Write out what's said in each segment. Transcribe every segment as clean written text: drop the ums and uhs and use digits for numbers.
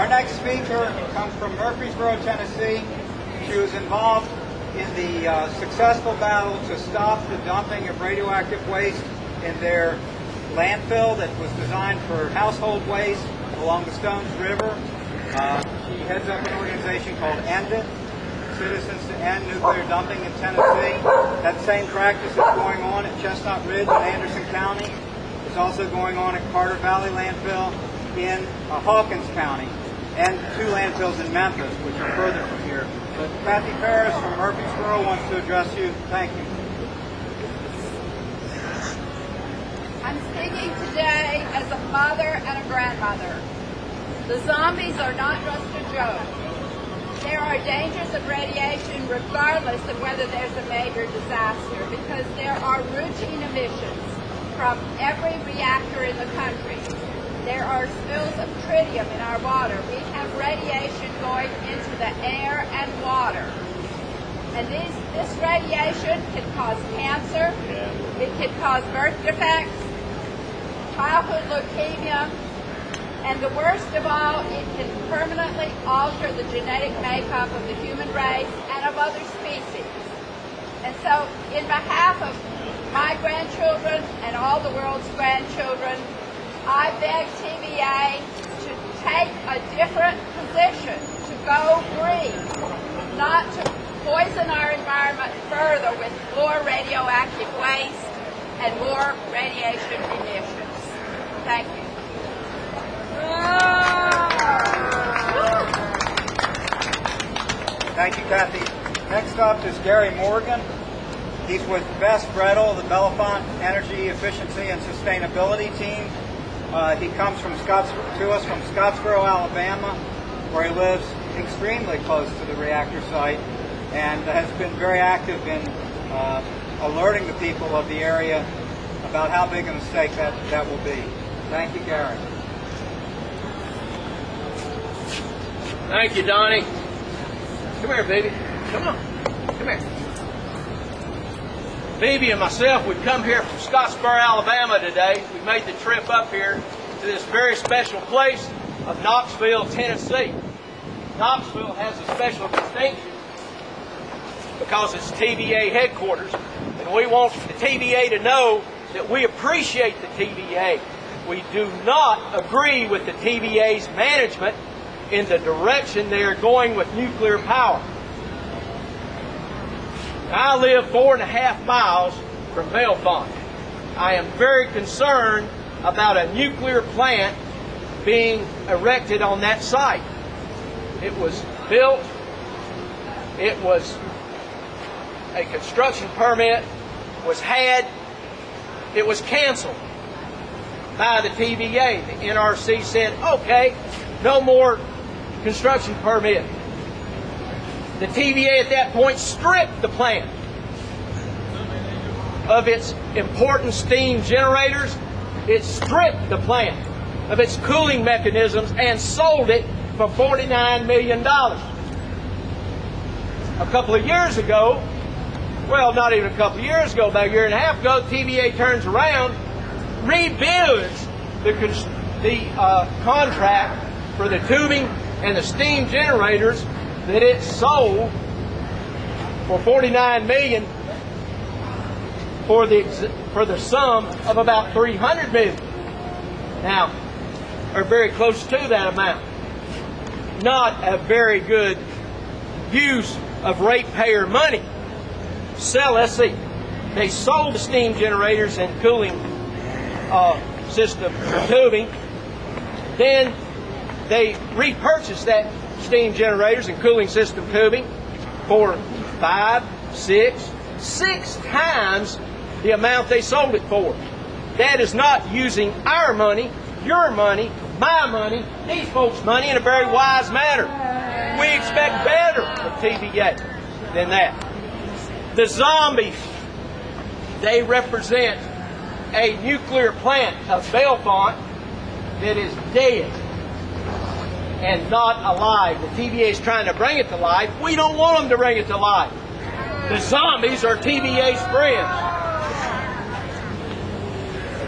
Our next speaker comes from Murfreesboro, Tennessee. She was involved in the successful battle to stop the dumping of radioactive waste in their landfill that was designed for household waste along the Stones River. She heads up an organization called END IT, Citizens to End Nuclear Dumping in Tennessee. That same practice is going on at Chestnut Ridge in Anderson County. It's also going on at Carter Valley Landfill in Hawkins County, and 2 landfills in Memphis, which are further from here. But Kathy Ferris from Murfreesboro wants to address you. Thank you. I'm speaking today as a mother and a grandmother. The zombies are not just a joke. There are dangers of radiation regardless of whether there's a major disaster, because there are routine emissions from every reactor in the country. There are spills of tritium in our water. We have radiation going into the air and water. And this radiation can cause cancer, it can cause birth defects, childhood leukemia, and the worst of all, it can permanently alter the genetic makeup of the human race and of other species. And so, in behalf of my grandchildren and all the world's grandchildren, I beg TVA to take a different position, to go green, not to poison our environment further with more radioactive waste and more radiation emissions. Thank you. Thank you, Kathy. Next up is Gary Morgan. He's with Bess Brettel, the Bellefonte Energy Efficiency and Sustainability team. He comes to us from Scottsboro, Alabama, where he lives extremely close to the reactor site and has been very active in alerting the people of the area about how big a mistake that will be. Thank you, Gary. Thank you, Donnie. Come here, baby. Come on. Come here. Phoebe and myself, we've come here from Scottsboro, Alabama today. We made the trip up here to this very special place of Knoxville, Tennessee. Knoxville has a special distinction because it's TVA headquarters. And we want the TVA to know that we appreciate the TVA. We do not agree with the TVA's management in the direction they are going with nuclear power. I live 4.5 miles from Bellefonte. I am very concerned about a nuclear plant being erected on that site. It was built, it was a construction permit was had, it was canceled by the TVA. The NRC said, okay, no more construction permit. The TVA at that point stripped the plant of its important steam generators. It stripped the plant of its cooling mechanisms and sold it for $49 million. A couple of years ago, well, not even a couple of years ago, about a year and a half ago, TVA turns around, rebuilds the contract for the tubing and the steam generators that it sold for $49 million for the sum of about $300 million. Now, are very close to that amount. Not a very good use of ratepayer money. Let's see. They sold the steam generators and cooling system for tubing. Then they repurchased that steam generators and cooling system tubing for 6 times the amount they sold it for. That is not using our money, your money, my money, these folks' money in a very wise manner. We expect better from TVA than that. The zombies, they represent a nuclear plant of Bellefonte that is dead and not alive. The TVA is trying to bring it to life. We don't want them to bring it to life. The zombies are TVA's friends.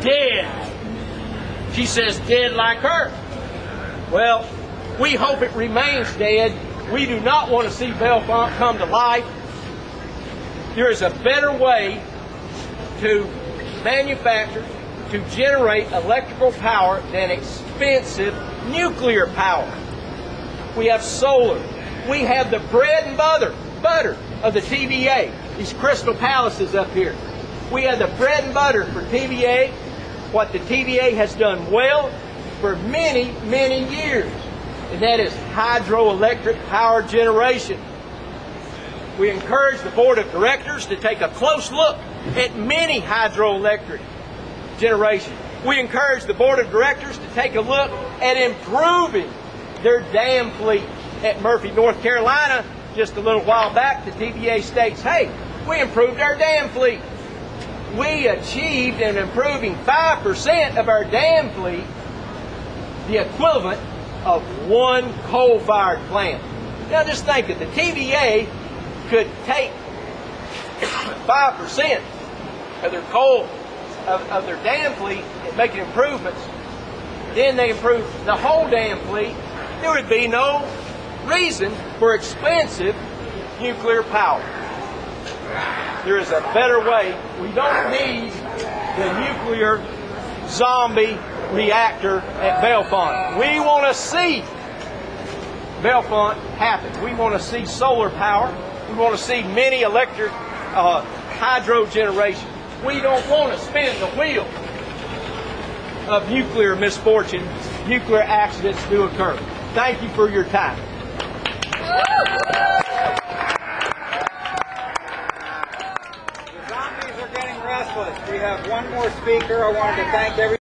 Dead. She says dead like her. Well, We hope it remains dead. We do not want to see Bellefonte come to life. There is a better way to manufacture, to generate electrical power than expensive nuclear power. We have solar. We have the bread and butter of the TVA, these crystal palaces up here. We have the bread and butter for TVA, what the TVA has done well for many, many years, and that is hydroelectric power generation. We encourage the board of directors to take a close look at many hydroelectric generation. We encourage the board of directors to take a look at improving their dam fleet. At Murphy, North Carolina, just a little while back, the TVA states, hey, we improved our dam fleet. We achieved in improving 5% of our dam fleet, the equivalent of one coal-fired plant. Now just think that the TVA could take 5% of their coal, of their dam fleet and making improvements. Then they improve the whole dam fleet. There would be no reason for expensive nuclear power. There is a better way. We don't need the nuclear zombie reactor at Bellefonte. We want to see Bellefonte happen. We want to see solar power. We want to see many electric hydro generation. We don't want to spin the wheel of nuclear misfortune. Nuclear accidents do occur. Thank you for your time. The zombies are getting restless. We have one more speaker. I wanted to thank everyone.